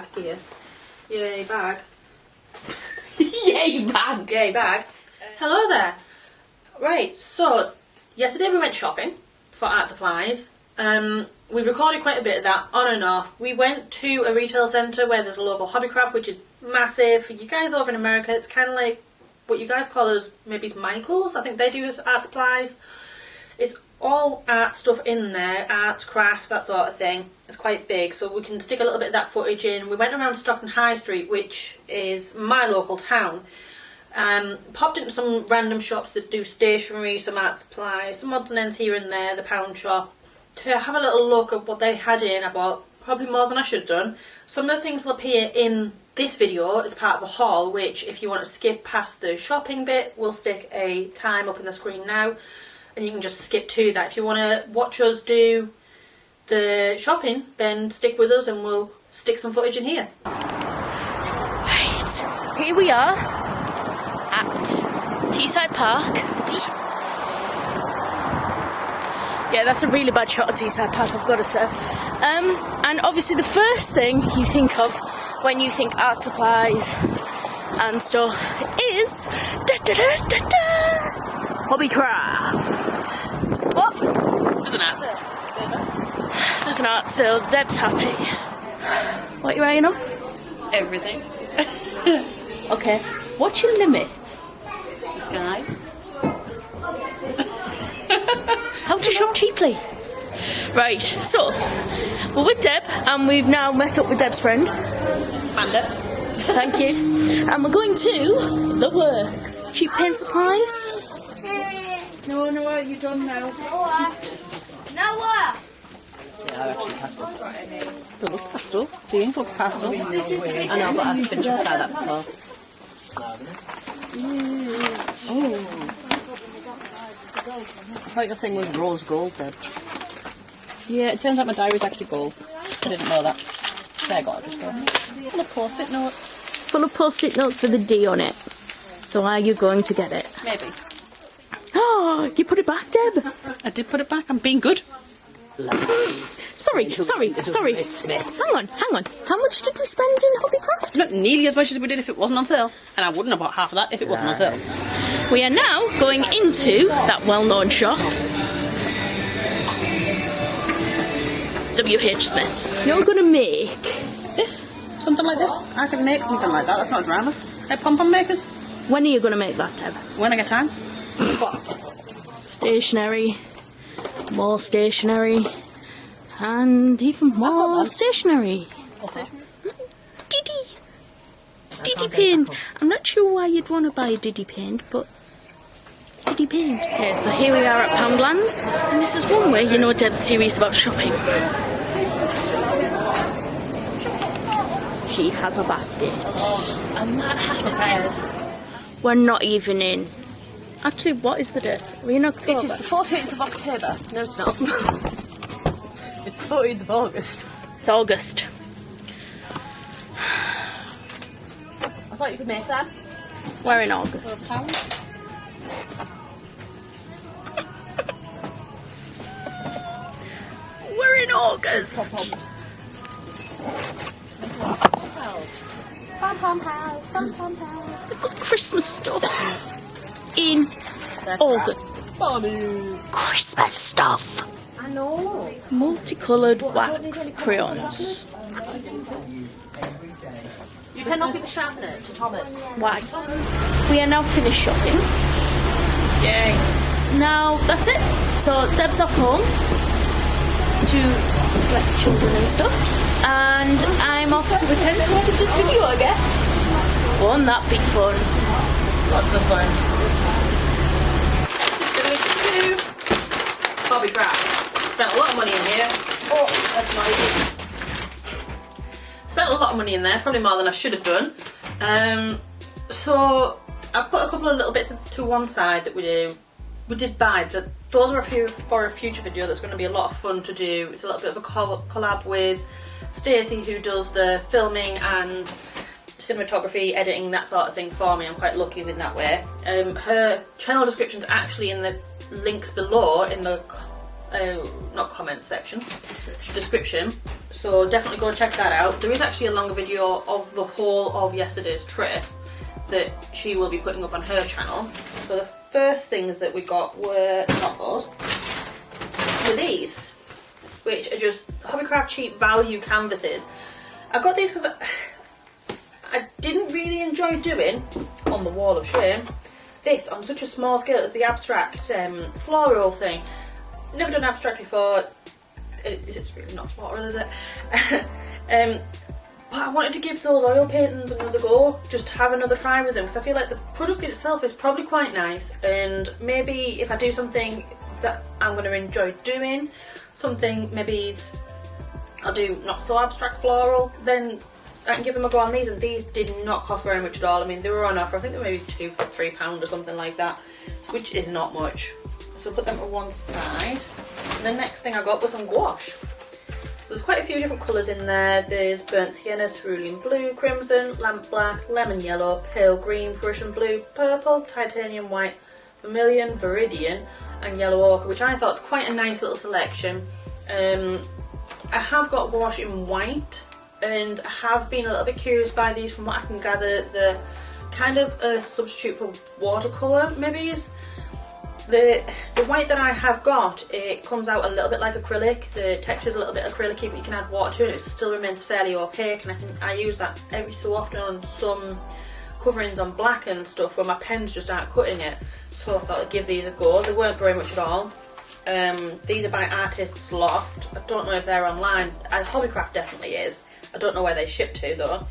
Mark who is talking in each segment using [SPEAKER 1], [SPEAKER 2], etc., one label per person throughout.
[SPEAKER 1] bag here. Yay, bag.
[SPEAKER 2] Yay, bag.
[SPEAKER 1] Yay, bag. Hello there. Right, so yesterday we went shopping for art supplies. We recorded quite a bit of that on and off. We went to a retail centre where there's a local Hobbycraft, which is massive. For you guys over in America, it's kind of like what you guys call as maybe it's Michael's. I think they do art supplies. It's all art stuff in there, arts, crafts, that sort of thing. It's quite big, so we can stick a little bit of that footage in. We went around Stockton High Street, which is my local town. Popped into some random shops that do stationery, some art supplies, some odds and ends here and there, the pound shop, to have a little look at what they had in. I bought probably more than I should have done. Some of the things will appear in this video as part of the haul, which if you want to skip past the shopping bit, we'll stick a time up in the screen now. And you can just skip to that. If you want to watch us do the shopping, then stick with us and we'll stick some footage in here.
[SPEAKER 2] Right, here we are at Teesside Park. See? Yeah, that's a really bad shot of Teesside Park, I've got to say. And obviously the first thing you think of when you think art supplies and stuff is Hobbycraft. What?
[SPEAKER 1] There's an art sale.
[SPEAKER 2] There's an art sale. Deb's happy. What are you eyeing up?
[SPEAKER 1] Everything.
[SPEAKER 2] Okay. What's your limit?
[SPEAKER 1] The sky.
[SPEAKER 2] How to shop cheaply. Right, so we're with Deb and we've now met up with Deb's friend.
[SPEAKER 1] Amanda.
[SPEAKER 2] Thank you. And we're going to the works. Cheap paint supplies.
[SPEAKER 3] No, you done now.
[SPEAKER 4] Noah!
[SPEAKER 3] Yeah, I actually pastel.
[SPEAKER 2] It looks pastel. The ink looks pastel.
[SPEAKER 3] I know, but I've been tricked by that before.
[SPEAKER 2] Oh.
[SPEAKER 3] I thought your thing was rose gold, Deb.
[SPEAKER 1] Yeah, it turns out my diary's actually gold. I didn't know that. They're gorgeous though. Full of post-it notes.
[SPEAKER 2] Full of post-it notes with a D on it. So are you going to get it?
[SPEAKER 1] Maybe.
[SPEAKER 2] Oh, you put it back, Deb.
[SPEAKER 1] I did put it back. I'm being good.
[SPEAKER 2] Sorry. Hang on. How much did we spend in Hobbycraft?
[SPEAKER 1] Not nearly as much as we did if it wasn't on sale. And I wouldn't have bought half of that if it wasn't on sale.
[SPEAKER 2] We are now going into that well-known shop. WHSmiths. You're going to make...
[SPEAKER 1] This? Something like this? I can make something like that. That's not a drama. They're pom-pom makers.
[SPEAKER 2] When are you going to make that, Deb?
[SPEAKER 1] When I get time.
[SPEAKER 2] Stationery. More stationery. And even more stationery. Diddy paint. I'm not sure why you'd want to buy a Diddy paint, but Diddy paint. Okay, so here we are at Poundland, and this is one way you know Deb's serious about shopping. She has a basket.
[SPEAKER 3] I'm not half prepared.
[SPEAKER 2] We're not even in. Actually, what is the date? Are we in October?
[SPEAKER 3] It is the 14th of October. No, it's not. It's the 14th of August.
[SPEAKER 2] It's August.
[SPEAKER 3] I thought you could make that.
[SPEAKER 2] We're in August. We're in August. They've got Christmas stuff in August. Christmas stuff.
[SPEAKER 3] I know.
[SPEAKER 2] Multicoloured wax crayons.
[SPEAKER 3] You cannot give a sharpener to Thomas.
[SPEAKER 2] Why? We are now finished shopping.
[SPEAKER 1] Yay.
[SPEAKER 2] Now that's it. So Deb's off home to collect children and stuff, and I'm off to attend to edit this video, I guess. Won't that be fun?
[SPEAKER 1] Lots of fun. Hobbycraft. Spent a lot of money in here. Oh, that's not easy. Spent a lot of money in there, probably more than I should have done. So I put a couple of little bits to one side that we did buy. Those are for a future video that's going to be a lot of fun to do. It's a little bit of a collab with Stacey, who does the filming and cinematography, editing, that sort of thing for me. I'm quite lucky in that way. Her channel description's actually in the links below in the not comment section, description. So definitely go check that out. There is actually a longer video of the whole of yesterday's trip that she will be putting up on her channel. So the first things that we got were not those, were these, which are just Hobbycraft cheap value canvases. I got these because I didn't really enjoy doing on the wall of shame this on such a small scale as the abstract floral thing. Never done abstract before. It's really not floral, is it? But I wanted to give those oil paintings another go, just have another try with them, because I feel like the product itself is probably quite nice, and maybe if I do something that I'm going to enjoy doing, something maybe I'll do not so abstract floral, then I can give them a go on these, and these did not cost very much at all. I mean, they were on offer. I think they were maybe 2 for £3 or something like that, which is not much. So I'll put them to one side. And the next thing I got was some gouache. So there's quite a few different colours in there. There's burnt sienna, cerulean blue, crimson, lamp black, lemon yellow, pale green, Prussian blue, purple, titanium white, vermilion, viridian, and yellow ochre, which I thought quite a nice little selection. I have got gouache in white, and I have been a little bit curious by these. From what I can gather, the kind of a substitute for watercolour maybe is. The white that I have got, it comes out a little bit like acrylic. The texture's a little bit acrylic-y, but you can add water to it and it still remains fairly opaque, and I use that every so often on some coverings on black and stuff where my pens just aren't cutting it. So I thought I'd give these a go. They weren't very much at all. These are by Artists Loft. I don't know if they're online. Hobbycraft definitely is. I don't know where they ship to though.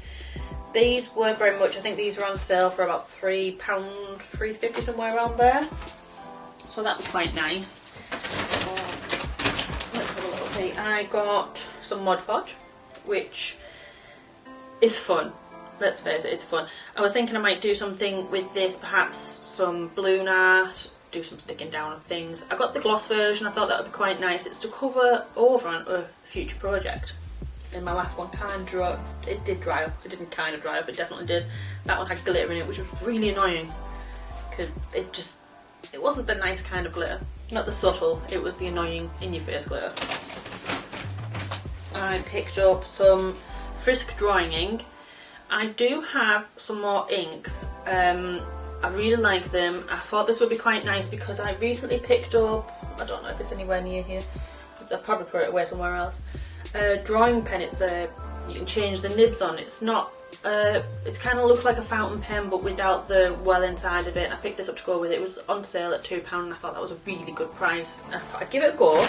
[SPEAKER 1] These weren't very much. I think these were on sale for about £3, £3.50, somewhere around there. So that was quite nice. Let's have a little see. I got some Mod Podge, which is fun. Let's face it, it's fun. I was thinking I might do something with this, perhaps some balloon art, do some sticking down of things. I got the gloss version. I thought that would be quite nice. It's to cover over on a future project. And my last one kind of it did dry up. It didn't kind of dry up, it definitely did. That one had glitter in it, which was really annoying because it wasn't the nice kind of glitter. Not the subtle, it was the annoying in-your-face glitter. I picked up some Frisk drawing ink. I do have some more inks. I really like them. I thought this would be quite nice because I recently picked up, I don't know if it's anywhere near here, I'll probably put it away somewhere else, a drawing pen. It's you can change the nibs on. It's not, it kind of looks like a fountain pen but without the well inside of it. I picked this up to go with it. It was on sale at £2 and I thought that was a really good price. I thought I'd give it a go.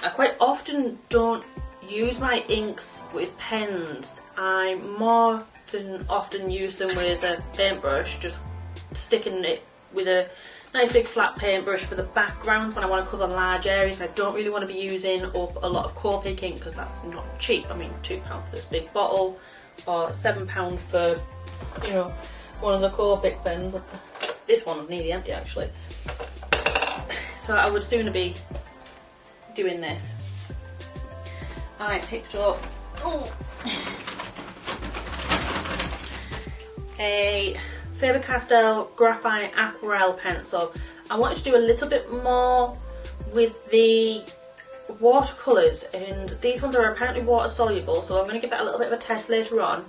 [SPEAKER 1] I quite often don't use my inks with pens. I more than often use them with a paintbrush, just sticking it with a nice big flat paintbrush for the backgrounds when I want to cover large areas. I don't really want to be using up a lot of Copic ink because that's not cheap. I mean, £2 for this big bottle or £7 for, you know, one of the Copic pens. This one's nearly empty actually. So I would sooner be doing this. I picked up a Faber-Castell Graphite Aquarelle pencil. I wanted to do a little bit more with the watercolours, and these ones are apparently water soluble, so I'm going to give that a little bit of a test later on.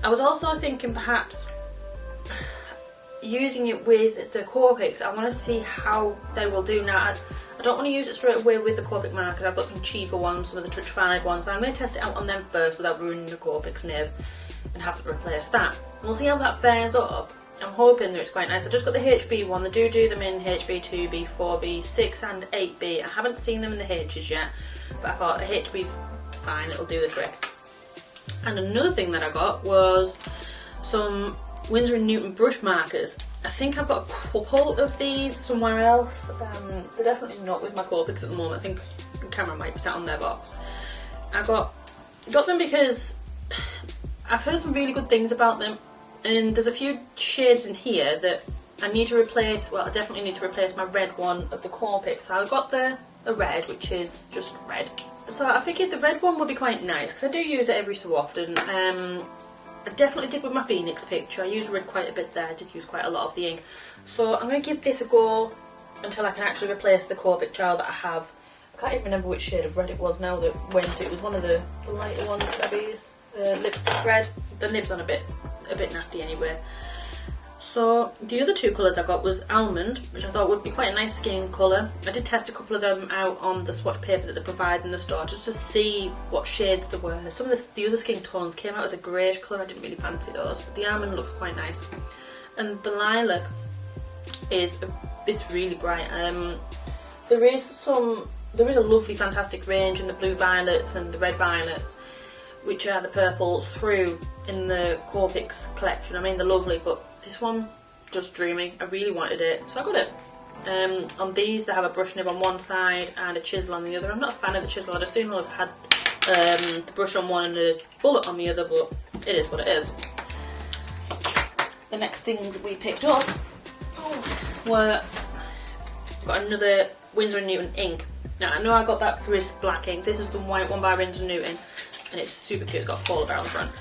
[SPEAKER 1] I was also thinking perhaps using it with the Copics. I want to see how they will do now. I don't want to use it straight away with the Copic markers. I've got some cheaper ones, some of the Touch 5 ones, so I'm going to test it out on them first without ruining the Copic's nib and have to replace that. We'll see how that fares up. I'm hoping that it's quite nice. I just got the HB one. They do them in HB, 2B, 4B, 6 and 8B. I haven't seen them in the H's yet, but I thought a HB's fine, it'll do the trick. And another thing that I got was some Winsor & Newton brush markers. I think I've got a couple of these somewhere else. They're definitely not with my Copics at the moment. I think the camera might be sat on their box. I got them because I've heard some really good things about them, and there's a few shades in here that I need to replace. Well, I definitely need to replace my red one of the Copic. So I got the red, which is just red. So I figured the red one would be quite nice because I do use it every so often. I definitely did with my Phoenix picture. I used red quite a bit there. I did use quite a lot of the ink. So I'm going to give this a go until I can actually replace the Copic gel that I have. can't even remember which shade of red it was now that went. It was one of the lighter ones, Debbie's lipstick red. The nib's on a bit nasty anyway. So the other two colours I got was almond, which I thought would be quite a nice skin colour. I did test a couple of them out on the swatch paper that they provide in the store just to see what shades there were. Some of the other skin tones came out as a greyish colour. I didn't really fancy those, but the almond looks quite nice. And the lilac it's really bright. There is a lovely fantastic range in the blue violets and the red violets, which are the purples through in the Copics collection. I mean, they're lovely, but this one, just dreamy. I really wanted it, so I got it. On these, they have a brush nib on one side and a chisel on the other. I'm not a fan of the chisel. I'd assume I'd have had the brush on one and a bullet on the other, but it is what it is. The next things we picked up were, got another Winsor & Newton ink. Now, I know I got that for his black ink. This is the white one by Winsor & Newton, and it's super cute. It's got a polar bear on the front.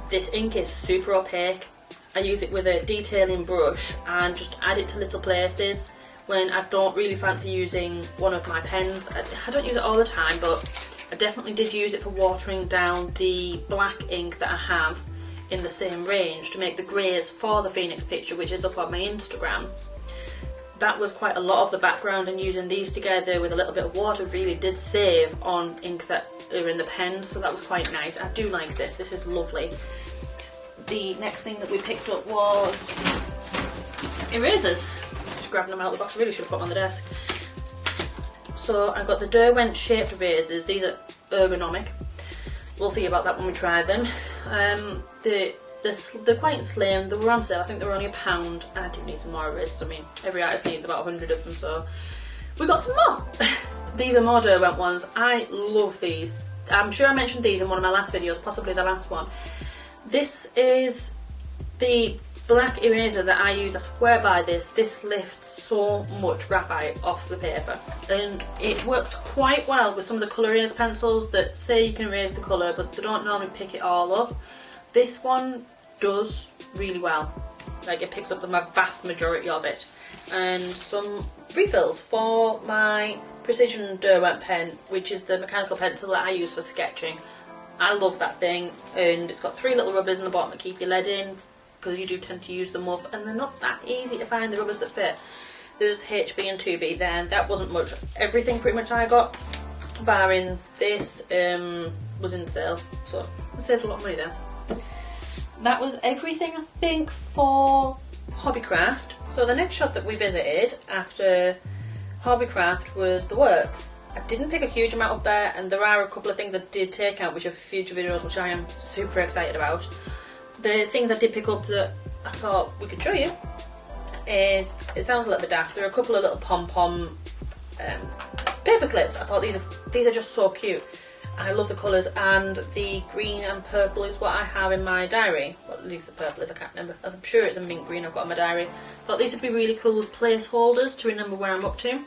[SPEAKER 1] This ink is super opaque. I use it with a detailing brush and just add it to little places when I don't really fancy using one of my pens. I don't use it all the time, but I definitely did use it for watering down the black ink that I have in the same range to make the greys for the Phoenix picture, which is up on my Instagram. That was quite a lot of the background, and using these together with a little bit of water really did save on ink that are in the pen, so that was quite nice. I do like this. This is lovely. The next thing that we picked up was erasers. Just grabbing them out of the box. I really should have put them on the desk. So I got the Derwent shaped erasers. These are ergonomic. We'll see about that when we try them. They're quite slim. They were on sale. I think they were only £1, and I did need some more erasers. I mean, every artist needs about 100 of them, so we got some more. These are more Derwent ones. I love these. I'm sure I mentioned these in one of my last videos, possibly the last one. This is the black eraser that I use. I swear by this. This lifts so much graphite off the paper, and it works quite well with some of the colour erase pencils that say you can erase the colour, but they don't normally pick it all up. This one does really well. Like, it picks up the vast majority of it. And some refills for my Precision Derwent pen, which is the mechanical pencil that I use for sketching. I love that thing, and it's got 3 little rubbers in the bottom that keep your lead in, because you do tend to use them up, and they're not that easy to find, the rubbers that fit. There's HB and 2B there, and that wasn't much. Everything pretty much I got, barring this, was in sale, so I saved a lot of money there. That was everything, I think, for Hobbycraft. So the next shop that we visited after Hobbycraft was The Works. I didn't pick a huge amount up there, and there are a couple of things I did take out which are future videos, which I am super excited about. The things I did pick up that I thought we could show you is, it sounds a little bit daft, there are a couple of little pom-pom paper clips. I thought these are just so cute. I love the colours, and the green and purple is what I have in my diary. Well, at least the purple is, I can't remember. I'm sure it's a mint green I've got in my diary. Thought these would be really cool placeholders to remember where I'm up to.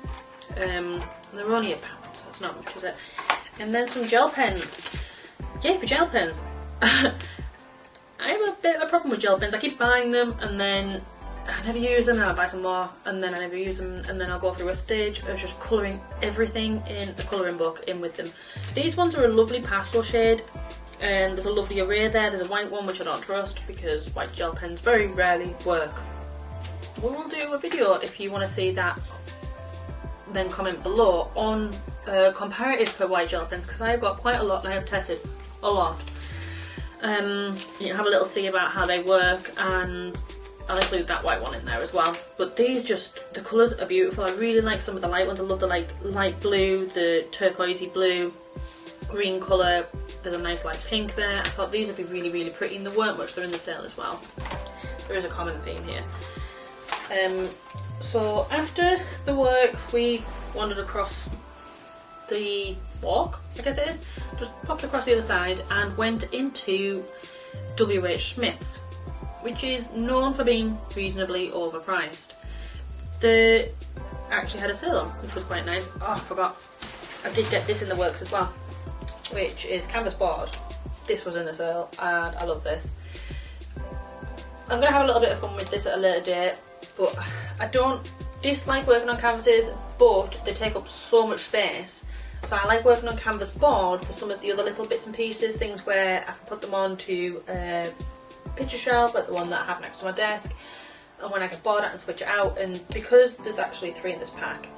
[SPEAKER 1] They're only £1, so it's not much, is it? And then some gel pens. Yay for gel pens. I have a bit of a problem with gel pens. I keep buying them and then I never use them, and I buy some more, and then I never use them, and then I'll go through a stage of just colouring everything in a colouring book in with them. These ones are a lovely pastel shade, and there's a lovely array there. There's a white one which I don't trust because white gel pens very rarely work. We will do a video if you want to see that, then comment below on comparative for white gel pens, because I've got quite a lot and I have tested a lot. You can have a little see about how they work, and I'll include that white one in there as well. But these just, the colours are beautiful. I really like some of the light ones. I love the light blue, the turquoisey blue, green colour. There's a nice light pink there. I thought these would be really, really pretty, and there weren't much. They're in the sale as well. There is a common theme here. So after The Works, we wandered across the walk, I guess it is. Just popped across the other side and went into WHSmiths, which is known for being reasonably overpriced. They actually had a sale on, which was quite nice. Oh, I forgot. I did get this in The Works as well, which is canvas board. This was in the sale, and I love this. I'm going to have a little bit of fun with this at a later date, but I don't dislike working on canvases, but they take up so much space. So I like working on canvas board for some of the other little bits and pieces, things where I can put them onto a picture shelf, like the one that I have next to my desk, and when I can board it and switch it out. And because there's actually 3 in this pack,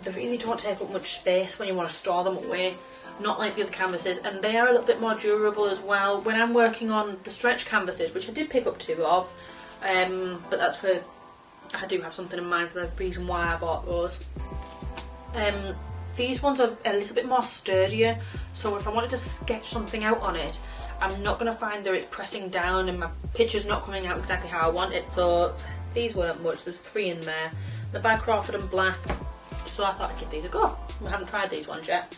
[SPEAKER 1] they really don't take up much space when you want to store them away, not like the other canvases, and they are a little bit more durable as well. When I'm working on the stretch canvases, which I did pick up 2 of, but that's for, I do have something in mind for the reason why I bought those. These ones are a little bit more sturdier, so if I wanted to sketch something out on it, I'm not going to find that it's pressing down and my picture's not coming out exactly how I want it. So these weren't much, there's 3 in there. They're by Crawford and Black, so I thought I'd give these a go. I haven't tried these ones yet.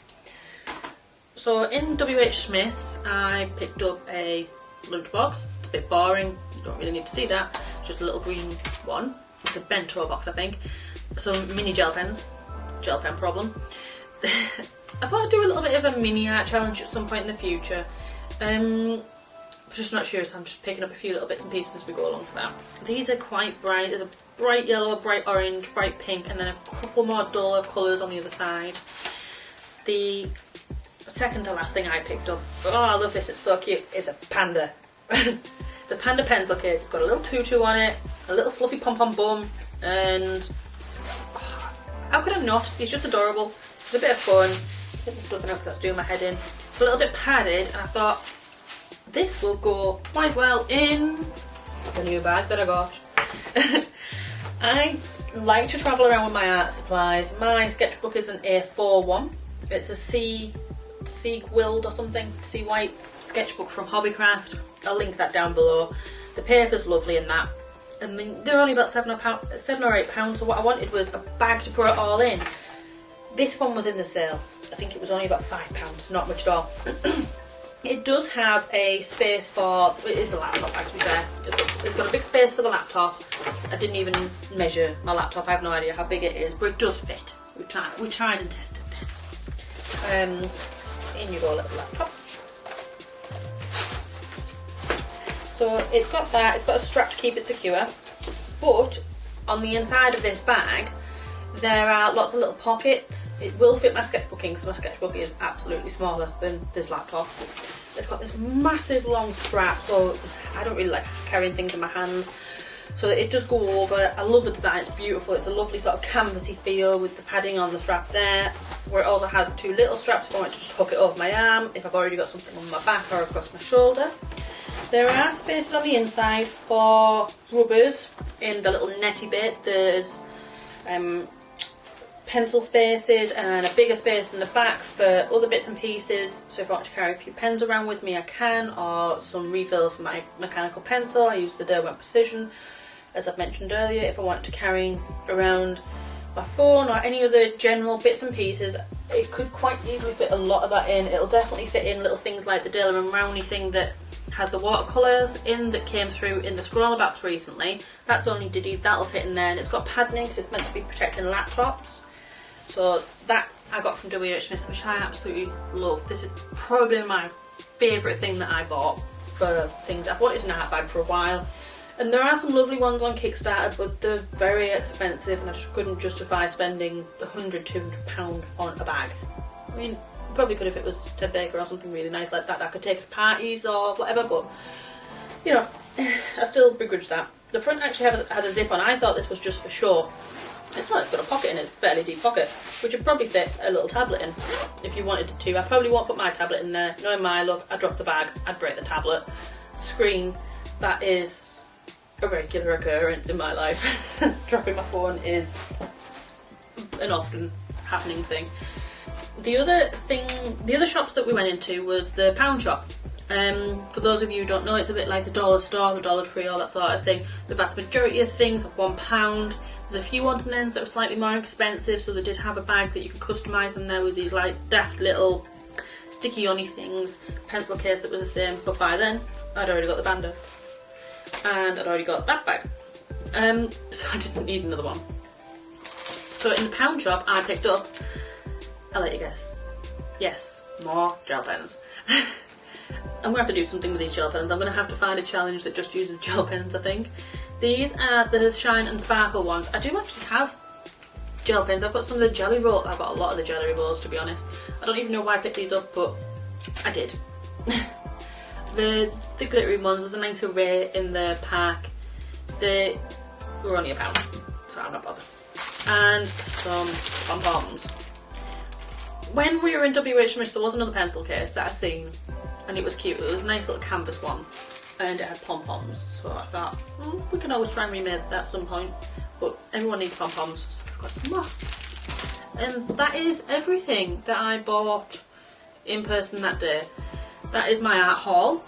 [SPEAKER 1] So in WHSmiths I picked up a lunchbox. It's a bit boring, you don't really need to see that, just a little green one. It's a bento box, I think. Some mini gel pens. Gel pen problem. I thought I'd do a little bit of a mini art challenge at some point in the future. I'm just not sure, so I'm just picking up a few little bits and pieces as we go along for that. These are quite bright. There's a bright yellow, a bright orange, bright pink, and then a couple more duller colours on the other side. The second to last thing I picked up, oh I love this, it's so cute, it's a panda. It's a panda pencil case. It's got a little tutu on it, a little fluffy pom-pom bum, and how could I not? He's just adorable. It's a bit of fun. Get this looking up because that's doing my head in. It's a little bit padded, and I thought this will go quite well in the new bag that I got. I like to travel around with my art supplies. My sketchbook is an A4 one. It's a Sea Wild or something, Sea White sketchbook from Hobbycraft. I'll link that down below. The paper's lovely in that. And they're only about £7 or £8, so what I wanted was a bag to put it all in. This one was in the sale. I think it was only about £5, not much at all. It does have a space for, it is a laptop bag to be fair. It's got a big space for the laptop. I didn't even measure my laptop, I have no idea how big it is, but it does fit. We tried and tested this. In you go, little laptop. So it's got that, it's got a strap to keep it secure, but on the inside of this bag there are lots of little pockets. It will fit my sketchbook in because my sketchbook is absolutely smaller than this laptop. It's got this massive long strap, so I don't really like carrying things in my hands, so it does go over. I love the design, it's beautiful, it's a lovely sort of canvasy feel with the padding on the strap there, where it also has 2 little straps if I want to just hook it over my arm, if I've already got something on my back or across my shoulder. There are spaces on the inside for rubbers in the little netty bit. There's pencil spaces and a bigger space in the back for other bits and pieces. So if I want to carry a few pens around with me I can, or some refills for my mechanical pencil. I use the Debs Precision, as I've mentioned earlier. If I want to carry around my phone or any other general bits and pieces, it could quite easily fit a lot of that in. It'll definitely fit in little things like the Diller and Rowney thing that has the watercolours in that came through in the scroller-backs recently. That's only Diddy, that'll fit in there, and it's got padding because it's meant to be protecting laptops. So that I got from WHSmiths, which I absolutely love. This is probably my favourite thing that I bought for things. I've wanted an art bag for a while, and there are some lovely ones on Kickstarter, but they're very expensive and I just couldn't justify spending £100, £200 on a bag. I mean, probably could if it was Ted Baker or something really nice like that I could take to parties or whatever, but you know, I still begrudge that. The front actually has a zip on. I thought this was just for show. It's not, it's got a pocket in it, it's a fairly deep pocket, which would probably fit a little tablet in if you wanted to. I probably won't put my tablet in there. Knowing my luck, I'd drop the bag, I'd break the tablet. Screen, that is a regular occurrence in my life. Dropping my phone is an often happening thing. The other shops that we went into was the pound shop. For those of you who don't know, it's a bit like the dollar store, the Dollar Tree, all that sort of thing. The vast majority of things are £1. There's a few odds and ends that were slightly more expensive, so they did have a bag that you could customise in there with these like daft little sticky on-y things. Pencil case that was the same, but by then I'd already got the Banda and I'd already got that bag, so I didn't need another one. So in the pound shop I picked up, I'll let you guess, yes, more gel pens. I'm going to have to do something with these gel pens. I'm going to have to find a challenge that just uses gel pens, I think. These are the Shine and Sparkle ones. I do actually have gel pens. I've got some of the jelly roll. I've got a lot of the jelly rolls, to be honest. I don't even know why I picked these up, but I did. the glittery ones was a nice array in the pack. They were only £1, so I'm not bothered. And some pom-poms. When we were in WHSmiths, there was another pencil case that I seen, and it was cute. It was a nice little canvas one, and it had pom-poms. So I thought, we can always try and remake that at some point. But everyone needs pom-poms, so I've got some more. And that is everything that I bought in person that day. That is my art haul.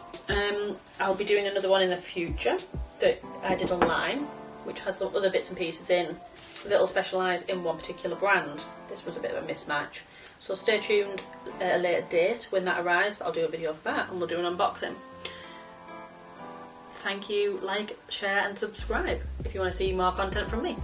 [SPEAKER 1] I'll be doing another one in the future that I did online, which has some other bits and pieces in that'll specialise in one particular brand. This was a bit of a mismatch. So stay tuned at a later date. When that arrives, I'll do a video for that and we'll do an unboxing. Thank you, like, share and subscribe if you want to see more content from me.